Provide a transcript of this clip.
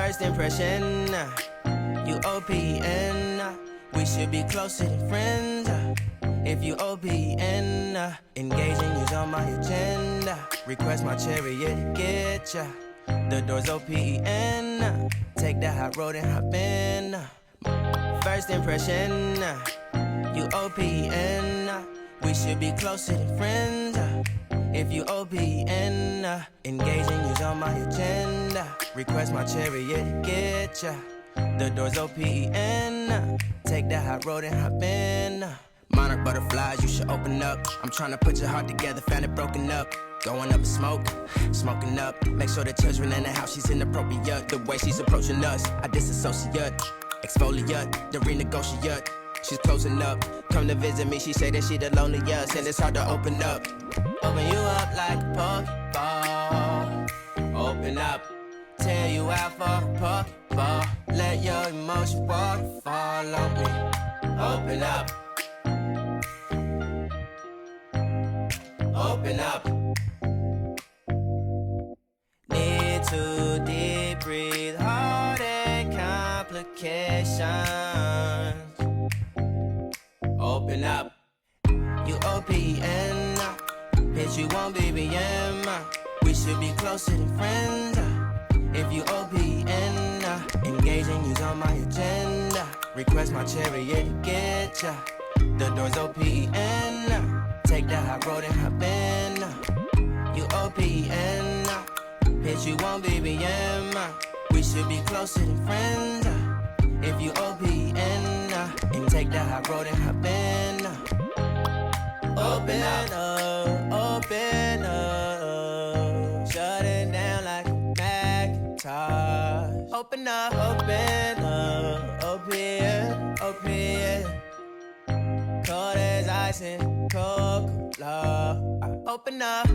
First impression, you OPN. We should be closer than friends. If you OPN, engaging you's on my agenda. Request my chariot to get ya. The door's OPN. Take that hot road and hop in. First impression, you OPN. We should be closer than friends. If you OPN, engaging you's on my agenda. Request my chariot to get ya. The door's OPN. Take that hot road and hop in. Monarch butterflies, you should open up. I'm trying to put your heart together, found it broken up. Going up in smoke, smoking up. Make sure the children in the house, she's inappropriate. The way she's approaching us, I disassociate. Exfoliate, the renegotiate. She's closing up, come to visit me. She say that she the loneliest, and it's hard to open up. Open you up like a Pokeball. Open up, tear you out for a Pokeball. Let your emotion waterfall on me. Open up. Open up. Need to deep breathe, heartache complications. Open up. You OPN, bitch you won't BBM. We should be closer than friends. If you OPN, engaging you's on my agenda. Request my chariot to get ya. The door's OPN. Take that hot road and hop in. You OPN, bitch you won't BBM. We should be closer than friends. If you OPN, and take that hot road and hop in. Open up, open up. Shut it down like a Macintosh. Open up, open up. Open, open. Cold as ice and Coca-Cola. Open up.